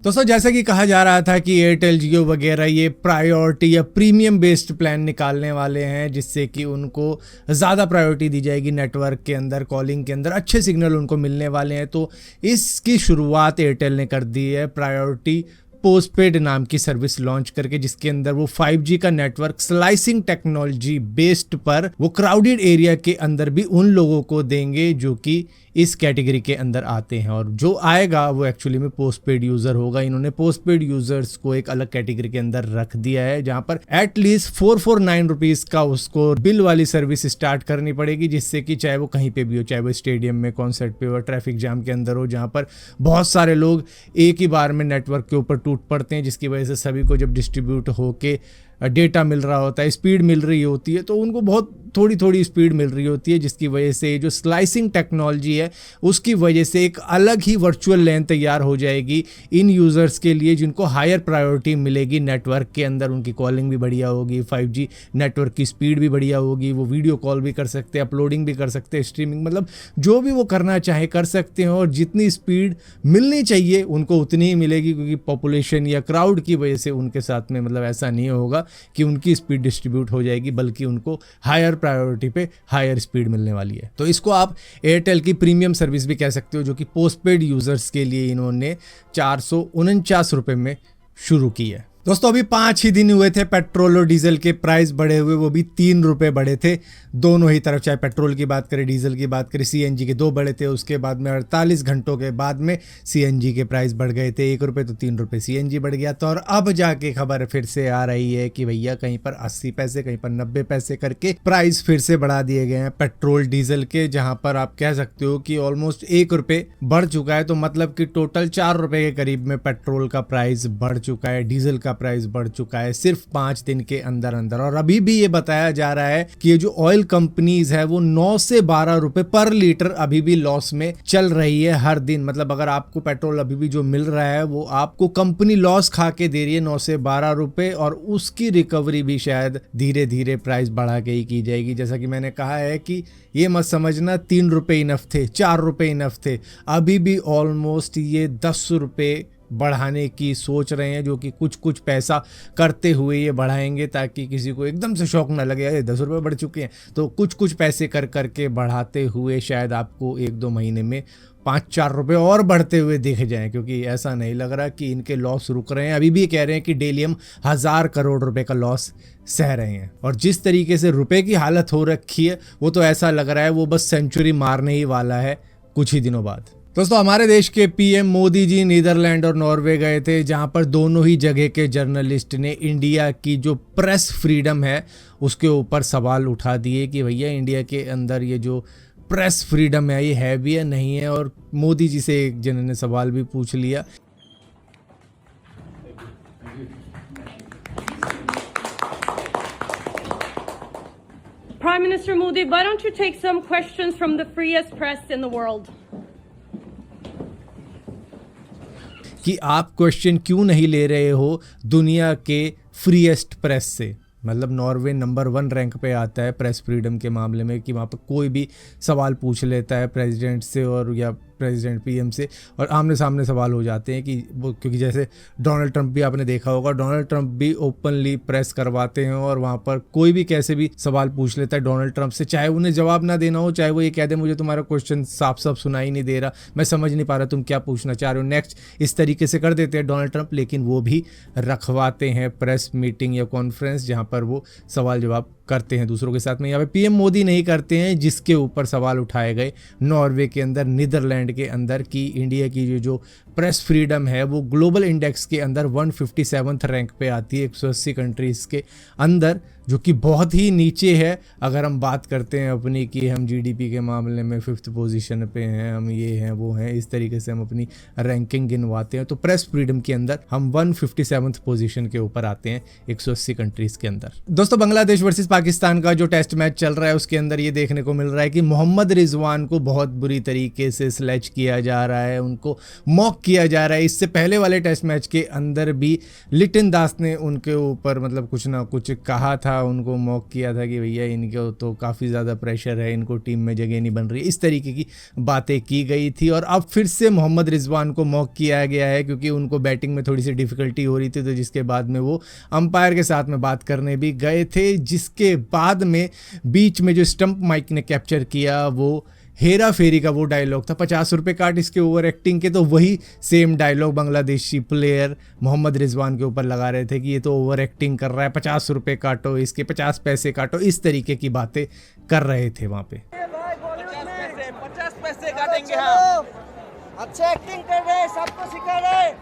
दोस्तों जैसा कि कहा जा रहा था कि एयरटेल जियो वगैरह ये प्रायोरिटी या प्रीमियम बेस्ड प्लान निकालने वाले हैं, जिससे कि उनको ज़्यादा प्रायोरिटी दी जाएगी नेटवर्क के अंदर, कॉलिंग के अंदर अच्छे सिग्नल उनको मिलने वाले हैं। तो इसकी शुरुआत एयरटेल ने कर दी है प्रायोरिटी पोस्टपेड नाम की सर्विस लॉन्च करके, जिसके अंदर वो 5G का नेटवर्क स्लाइसिंग टेक्नोलॉजी बेस्ड पर वो क्राउडेड एरिया के अंदर भी उन लोगों को देंगे जो कि इस कैटेगरी के अंदर आते हैं, और जो आएगा वो एक्चुअली में पोस्टपेड यूज़र होगा। इन्होंने पोस्टपेड यूज़र्स को एक अलग कैटेगरी के अंदर रख दिया है, जहां पर एटलीस्ट 449 रुपीज़ का उसको बिल वाली सर्विस स्टार्ट करनी पड़ेगी, जिससे कि चाहे वो कहीं पे भी हो, चाहे वो स्टेडियम में, कॉन्सर्ट पे हो, ट्रैफिक जाम के अंदर हो, जहाँ पर बहुत सारे लोग एक ही बार में नेटवर्क के ऊपर टूट पड़ते हैं, जिसकी वजह से सभी को जब डिस्ट्रीब्यूट होके डेटा मिल रहा होता है, स्पीड मिल रही होती है, तो उनको बहुत थोड़ी थोड़ी स्पीड मिल रही होती है, जिसकी वजह से जो स्लाइसिंग टेक्नोलॉजी है उसकी वजह से एक अलग ही वर्चुअल लैन तैयार हो जाएगी इन यूज़र्स के लिए, जिनको हायर प्रायोरिटी मिलेगी नेटवर्क के अंदर। उनकी कॉलिंग भी बढ़िया होगी, 5G नेटवर्क की स्पीड भी बढ़िया होगी, वो वीडियो कॉल भी कर सकते हैं, अपलोडिंग भी कर सकते हैं, स्ट्रीमिंग, मतलब जो भी वो करना चाहे कर सकते हैं, और जितनी स्पीड मिलनी चाहिए उनको उतनी ही मिलेगी, क्योंकि पॉपुलेशन या क्राउड की वजह से उनके साथ में मतलब ऐसा नहीं होगा कि उनकी स्पीड डिस्ट्रीब्यूट हो जाएगी, बल्कि उनको हायर प्रायोरिटी पे हायर स्पीड मिलने वाली है। तो इसको आप एयरटेल की प्रीमियम सर्विस भी कह सकते हो, जो कि पोस्टपेड यूजर्स के लिए इन्होंने 449 रुपए में शुरू की है। दोस्तों अभी 5 ही दिन हुए थे पेट्रोल और डीजल के प्राइस बढ़े हुए, वो भी 3 रुपए बढ़े थे दोनों ही तरफ, चाहे पेट्रोल की बात करें, डीजल की बात करें। CNG के 2 बढ़े थे, उसके बाद में 48 घंटों के बाद में CNG के प्राइस बढ़ गए थे 1 रुपये, तो 3 रुपये CNG बढ़ गया था। और अब जाके खबर फिर से आ रही है कि भैया कहीं पर 80 पैसे, कहीं पर 90 पैसे करके प्राइस फिर से बढ़ा दिए गए हैं पेट्रोल डीजल के, जहां पर आप कह सकते हो कि ऑलमोस्ट 1 रुपये बढ़ चुका है। तो मतलब कि टोटल 4 रुपये के करीब में पेट्रोल का प्राइस बढ़ चुका है, डीजल का प्राइस बढ़ चुका है सिर्फ 5 दिन के अंदर अंदर। और अभी भी ये बताया जा रहा है कि ये जो ऑयल कंपनीज है वो 9 से 12 रुपए पर लीटर अभी भी लॉस में चल रही है हर दिन। मतलब अगर आपको पेट्रोल अभी भी जो मिल रहा है वो आपको कंपनी लॉस खा के दे रही है 9 से 12 रुपए, और उसकी रिकवरी भी शायद धीरे धीरे प्राइस बढ़ा के ही की जाएगी। जैसा कि मैंने कहा है कि ये मत समझना 3 रुपए इनफ थे, 4 रुपए इनफ थे, अभी भी ऑलमोस्ट ये 10 रुपए बढ़ाने की सोच रहे हैं, जो कि कुछ कुछ पैसा करते हुए ये बढ़ाएंगे, ताकि किसी को एकदम से शौक ना लगे अरे 10 रुपये बढ़ चुके हैं। तो कुछ कुछ पैसे कर करके बढ़ाते हुए शायद आपको 1-2 महीने में 5-4 रुपये और बढ़ते हुए दिख जाएं, क्योंकि ऐसा नहीं लग रहा कि इनके लॉस रुक रहे हैं। अभी भी कह रहे हैं कि डेली हम 1000 करोड़ रुपए का लॉस सह रहे हैं, और जिस तरीके से रुपए की हालत हो रखी है वो तो ऐसा लग रहा है वो बस सेंचुरी मारने ही वाला है कुछ ही दिनों बाद। दोस्तों हमारे देश के PM मोदी जी नीदरलैंड और नॉर्वे गए थे, जहां पर दोनों ही जगह के जर्नलिस्ट ने इंडिया की जो प्रेस फ्रीडम है उसके ऊपर सवाल उठा दिए कि भैया इंडिया के अंदर ये जो प्रेस फ्रीडम है ये है भी या नहीं है। और मोदी जी से एक जन ने सवाल भी पूछ लिया। Prime Minister Modi, why don't you take some questions from the freest press in the world? कि आप क्वेश्चन क्यों नहीं ले रहे हो दुनिया के फ्रीएस्ट प्रेस से। मतलब नॉर्वे नंबर 1 रैंक पे आता है प्रेस फ्रीडम के मामले में, कि वहाँ पर कोई भी सवाल पूछ लेता है प्रेसिडेंट से और या प्रेसिडेंट PM से, और आमने सामने सवाल हो जाते हैं कि वो, क्योंकि जैसे डोनाल्ड ट्रंप भी आपने देखा होगा, डोनाल्ड ट्रंप भी ओपनली प्रेस करवाते हैं, और वहाँ पर कोई भी कैसे भी सवाल पूछ लेता है डोनाल्ड ट्रंप से, चाहे उन्हें जवाब ना देना हो, चाहे वो ये कह दे मुझे तुम्हारा क्वेश्चन साफ साफ सुनाई नहीं दे रहा, मैं समझ नहीं पा रहा तुम क्या पूछना चाह रहे हो, नेक्स्ट, इस तरीके से कर देते हैं डोनाल्ड ट्रंप। लेकिन वो भी रखवाते हैं प्रेस मीटिंग या कॉन्फ्रेंस, जहाँ पर वो सवाल जवाब करते हैं दूसरों के साथ में। यहाँ पे PM मोदी नहीं करते हैं, जिसके ऊपर सवाल उठाए गए नॉर्वे के अंदर, नीदरलैंड के अंदर, कि इंडिया की जो प्रेस फ्रीडम है वो ग्लोबल इंडेक्स के अंदर 157th रैंक पे आती है 180 कंट्रीज़ के अंदर, जो कि बहुत ही नीचे है। अगर हम बात करते हैं अपनी कि हम GDP के मामले में 5th पोजीशन पे हैं, हम ये हैं वो हैं, इस तरीके से हम अपनी रैंकिंग गिनवाते हैं, तो प्रेस फ्रीडम के अंदर हम 157th पोजीशन के ऊपर आते हैं 180 कंट्रीज़ के अंदर। दोस्तों बांग्लादेश वर्सेस पाकिस्तान का जो टेस्ट मैच चल रहा है उसके अंदर ये देखने को मिल रहा है कि मोहम्मद रिजवान को बहुत बुरी तरीके से स्लेज किया जा रहा है, उनको मॉक किया जा रहा है। इससे पहले वाले टेस्ट मैच के अंदर भी लिटन दास ने उनके ऊपर मतलब कुछ ना कुछ कहा था, उनको मॉक किया था कि भैया इनको तो काफ़ी ज़्यादा प्रेशर है, इनको टीम में जगह नहीं बन रही, इस तरीके की बातें की गई थी। और अब फिर से मोहम्मद रिजवान को मॉक किया गया है क्योंकि उनको बैटिंग में थोड़ी सी डिफ़िकल्टी हो रही थी, तो जिसके बाद में वो अंपायर के साथ में बात करने भी गए थे। जिसके बाद में बीच में जो स्टंप माइक ने कैप्चर किया वो हेरा फेरी का वो डायलॉग था, 50 रुपये काट इसके ओवर एक्टिंग के। तो वही same dialogue Bangladeshi player Mohammad Rizwan के ऊपर लगा रहे थे कि ये तो ओवर एक्टिंग कर रहा है, 50 रुपये काटो इसके, 50 पैसे काटो, इस तरीके की बातें कर रहे थे वहाँ पे। 50 पैसे काटेंगे हम, अच्छे एक्टिंग कर रहे हैं, सबको सिखा रहे हैं।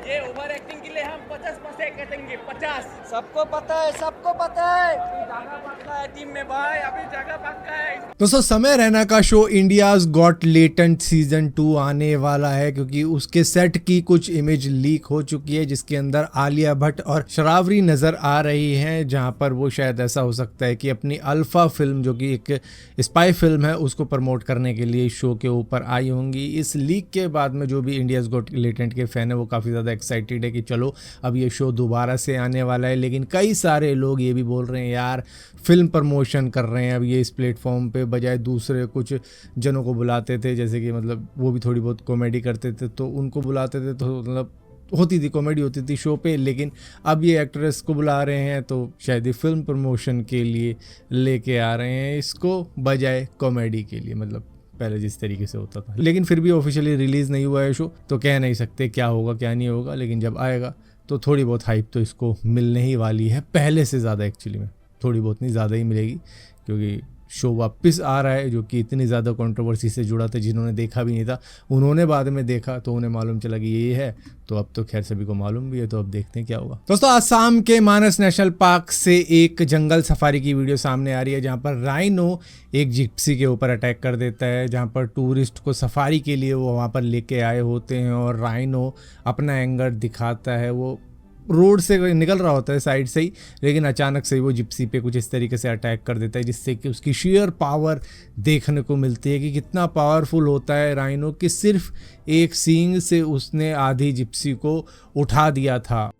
ये ओवर एक्टिंग के लिए हम 50 पैसे काटेंगे, 50। सबको पता है, सबको पता है, जगह पक्का है टीम में भाई, अभी जगह पक्का है। दोस्तों समय रैना का show India's got latent season 2 आने वाला है क्योंकि उसके सेट की कुछ इमेज लीक हो चुकी है जिसके अंदर आलिया भट्ट और शरावरी नज़र आ रही हैं, जहां पर वो शायद ऐसा हो सकता है कि अपनी अल्फा फिल्म जो कि एक स्पाई फिल्म है उसको प्रमोट करने के लिए शो के ऊपर आई होंगी। इस लीक के बाद में जो भी इंडियाज गॉट लेटेंट के फ़ैन है वो काफ़ी ज़्यादा एक्साइटेड है कि चलो अब ये शो दोबारा से आने वाला है। लेकिन कई सारे लोग ये भी बोल रहे हैं यार फिल्म प्रमोशन कर रहे हैं अब ये इस प्लेटफॉर्म पे, बजाय दूसरे कुछ जनों को बुलाते थे, जैसे कि मतलब वो भी थोड़ी बहुत कॉमेडी करते थे तो उनको बुलाते थे, तो मतलब होती थी कॉमेडी होती थी शो पे। लेकिन अब ये एक्ट्रेस को बुला रहे हैं तो शायद ये फिल्म प्रमोशन के लिए लेके आ रहे हैं इसको, बजाय कॉमेडी के लिए, मतलब पहले जिस तरीके से होता था। लेकिन फिर भी ऑफिशियली रिलीज़ नहीं हुआ है शो, तो कह नहीं सकते क्या होगा क्या नहीं होगा, लेकिन जब आएगा तो थोड़ी बहुत हाइप तो इसको मिलने ही वाली है, पहले से ज़्यादा। एक्चुअली में थोड़ी बहुत नहीं, ज़्यादा ही मिलेगी क्योंकि शो वापस आ रहा है जो कि इतनी ज़्यादा कंट्रोवर्सी से जुड़ा था। जिन्होंने देखा भी नहीं था उन्होंने बाद में देखा तो उन्हें मालूम चला कि ये है, तो अब तो खैर सभी को मालूम भी है, तो अब देखते हैं क्या होगा। दोस्तों असम के मानस नेशनल पार्क से एक जंगल सफारी की वीडियो सामने आ रही है जहां पर राइनो एक जिप्सी के ऊपर अटैक कर देता है, जहां पर टूरिस्ट को सफारी के लिए वो वहां पर लेके आए होते हैं और राइनो अपना एंगर दिखाता है। वो रोड से निकल रहा होता है साइड से ही, लेकिन अचानक से वो जिप्सी पे कुछ इस तरीके से अटैक कर देता है जिससे कि उसकी शेयर पावर देखने को मिलती है कि कितना पावरफुल होता है राइनो, कि सिर्फ एक सींग से उसने आधी जिप्सी को उठा दिया था।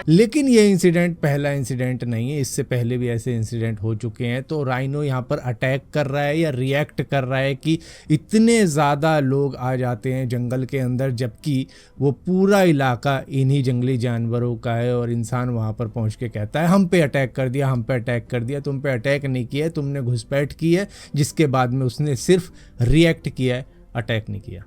लेकिन ये इंसिडेंट पहला इंसिडेंट नहीं है, इससे पहले भी ऐसे इंसिडेंट हो चुके हैं। तो राइनो यहाँ पर अटैक कर रहा है या रिएक्ट कर रहा है कि इतने ज़्यादा लोग आ जाते हैं जंगल के अंदर, जबकि वो पूरा इलाका इन्हीं जंगली जानवरों का है, और इंसान वहाँ पर पहुँच के कहता है हम पे अटैक कर दिया, हम पे अटैक कर दिया। तुम पे अटैक नहीं किया है, तुमने घुसपैठ की है, जिसके बाद में उसने सिर्फ रिएक्ट किया है, अटैक नहीं किया।